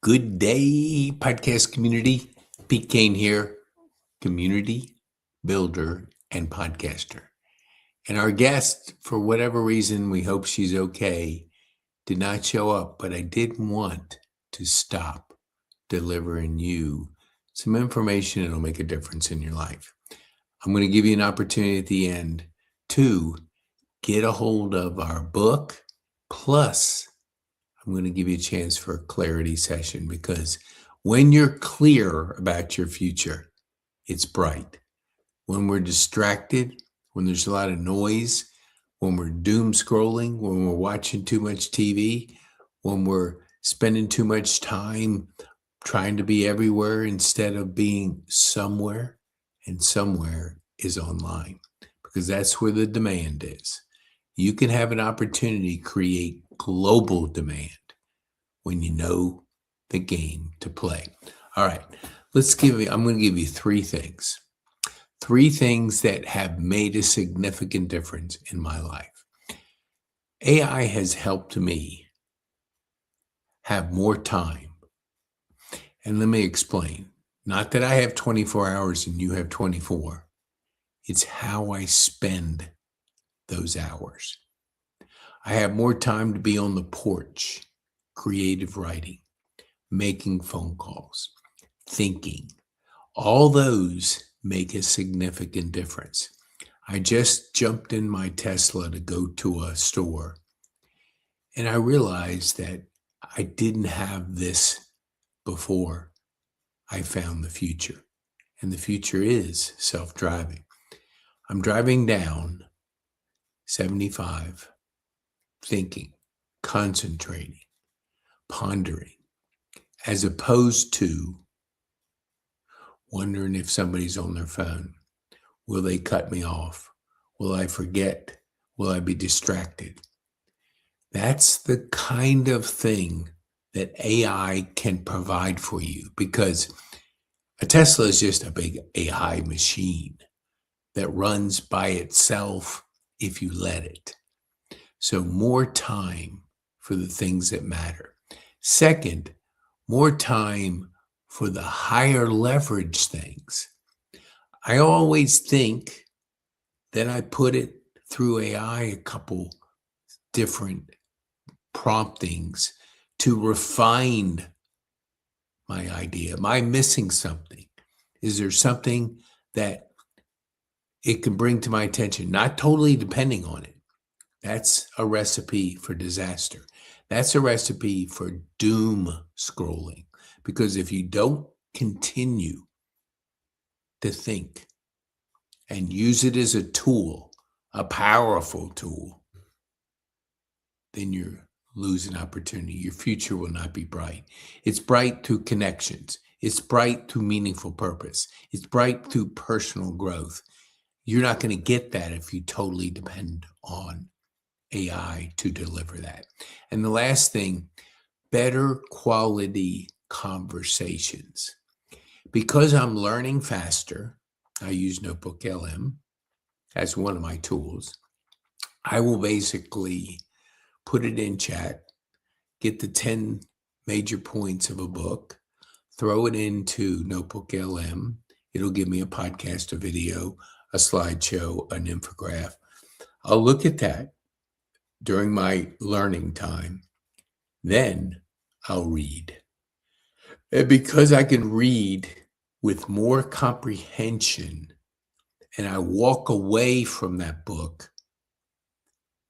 Good day, podcast community. Pete Kane here, community builder and podcaster. And our guest, for whatever reason, we hope she's okay, did not show up, but I did want to stop delivering you some information that'll make a difference in your life. I'm going to give you an opportunity at the end to get a hold of our book, plus I'm going to give you a chance for a clarity session, because when you're clear about your future, it's bright. When we're distracted, when there's a lot of noise, when we're doom scrolling, when we're watching too much TV, when we're spending too much time trying to be everywhere instead of being somewhere, and somewhere is online, because that's where the demand is. You can have an opportunity to create global demand when you know the game to play. All right, I'm going to give you three things that have made a significant difference in my life. AI has helped me have more time. And let me explain. Not that I have 24 hours and you have 24. It's how I spend those hours. I have more time to be on the porch, creative writing, making phone calls, thinking. All those make a significant difference. I just jumped in my Tesla to go to a store, and I realized that I didn't have this before I found the future. And the future is self-driving. I'm driving down 75, thinking, concentrating, pondering, as opposed to wondering if somebody's on their phone. Will they cut me off? Will I forget? Will I be distracted? That's the kind of thing that AI can provide for you, because a Tesla is just a big AI machine that runs by itself if you let it. So more time for the things that matter. Second, more time for the higher leverage things. I always think that I put it through AI a couple different promptings to refine my idea. Am I missing something? Is there something that it can bring to my attention? Not totally depending on it. That's a recipe for disaster. That's a recipe for doom scrolling. Because if you don't continue to think and use it as a tool, a powerful tool, then you're losing opportunity. Your future will not be bright. It's bright through connections. It's bright through meaningful purpose. It's bright through personal growth. You're not going to get that if you totally depend on AI to deliver that. And the last thing, better quality conversations. Because I'm learning faster, I use Notebook LM as one of my tools. I will basically put it in chat, get the 10 major points of a book, throw it into Notebook LM. It'll give me a podcast, a video, a slideshow, an infographic. I'll look at that during my learning time. Then I'll read. And because I can read with more comprehension, and I walk away from that book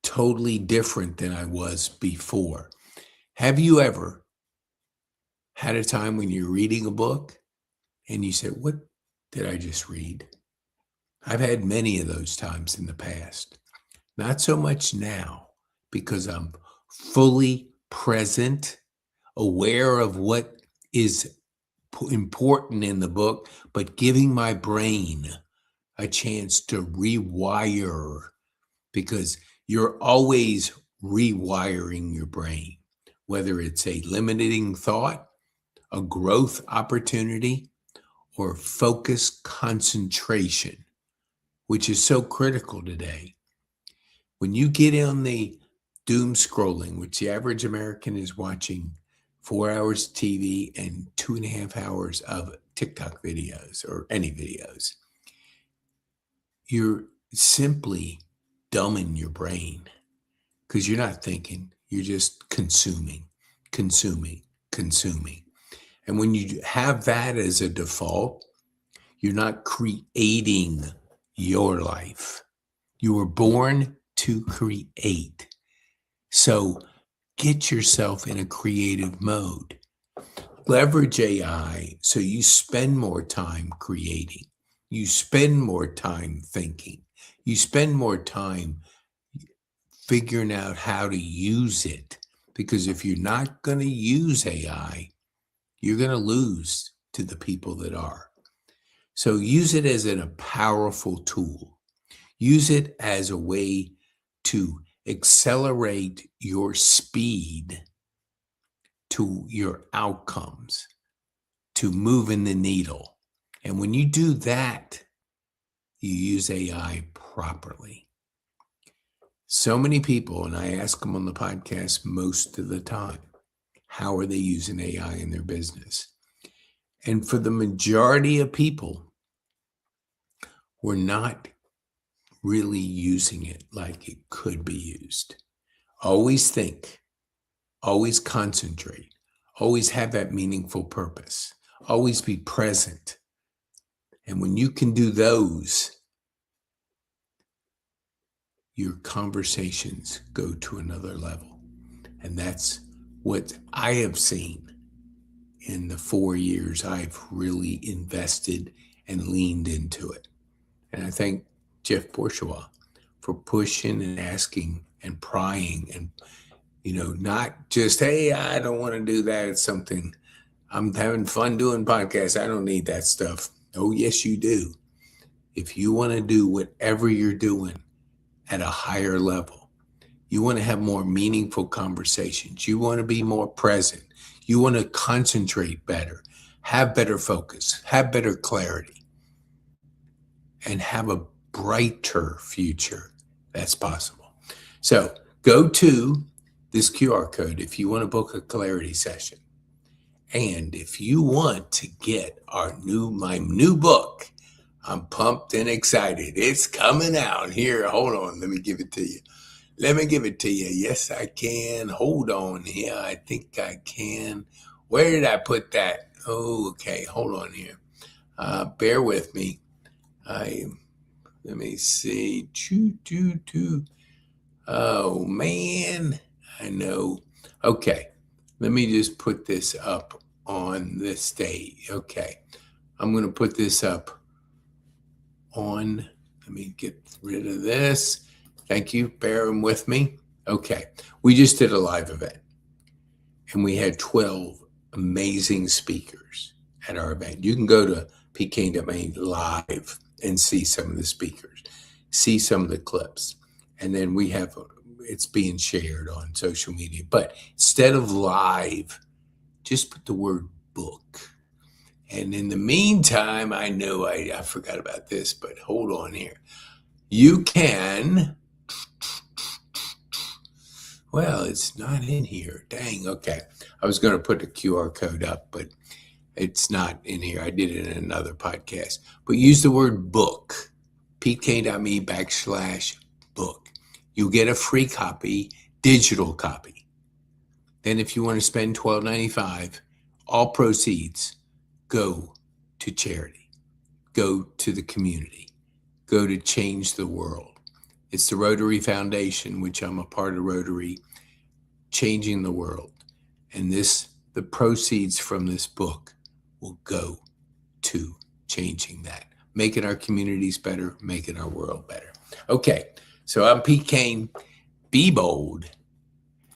totally different than I was before. Have you ever had a time when you're reading a book and you said, what did I just read? I've had many of those times in the past. Not so much now, because I'm fully present, aware of what is important in the book, but giving my brain a chance to rewire, because you're always rewiring your brain, whether it's a limiting thought, a growth opportunity, or focus concentration, which is so critical today. When you get on the doom scrolling, which the average American is watching 4 hours of TV, and 2.5 hours of TikTok videos or any videos. You're simply dumbing your brain because you're not thinking, you're just consuming. And when you have that as a default, you're not creating your life. You were born to create. So get yourself in a creative mode. Leverage AI so you spend more time creating. You spend more time thinking. You spend more time figuring out how to use it. Because if you're not going to use AI, you're going to lose to the people that are. So use it as a powerful tool. Use it as a way to accelerate your speed to your outcomes, to moving the needle. And when you do that, you use AI properly. So many people, and I ask them on the podcast most of the time, how are they using AI in their business? And for the majority of people, we're not really using it like it could be used. Always think, always concentrate, always have that meaningful purpose, always be present. And when you can do those, your conversations go to another level. And that's what I have seen in the 4 years I've really invested and leaned into it. And I thank Jeff Bourgeois for pushing and asking and prying and, not just, hey, I don't want to do that. It's something I'm having fun doing podcasts. I don't need that stuff. Oh, yes, you do. If you want to do whatever you're doing at a higher level, you want to have more meaningful conversations. You want to be more present. You want to concentrate better, have better focus, have better clarity, and have a brighter future. That's possible. So go to this QR code if you want to book a clarity session. And if you want to get my new book, I'm pumped and excited. It's coming out here. Hold on. Let me give it to you. Yes, I can. Hold on here. I think I can. Where did I put that? Oh, okay. Hold on here. Bear with me. Let me see. Oh, man. I know. Okay. Let me just put this up on the stage. Okay. I'm going to put this up on. Let me get rid of this. Thank you. Bearing with me. Okay. We just did a live event and we had 12 amazing speakers at our event. You can go to pk.me live and see some of the speakers, see some of the clips. And then it's being shared on social media. But instead of live, just put the word book. And in the meantime, I know I forgot about this, but hold on here. You can, well, it's not in here. Dang, okay. I was going to put the QR code up, but it's not in here. I did it in another podcast. But use the word book, pk.me/book. You'll get a free copy, digital copy. Then if you want to spend $12.95, all proceeds go to charity, go to the community, go to change the world. It's the Rotary Foundation, which I'm a part of Rotary, changing the world. And the proceeds from this book will go to changing that, making our communities better, making our world better. Okay, so I'm Pete Kane. Be bold,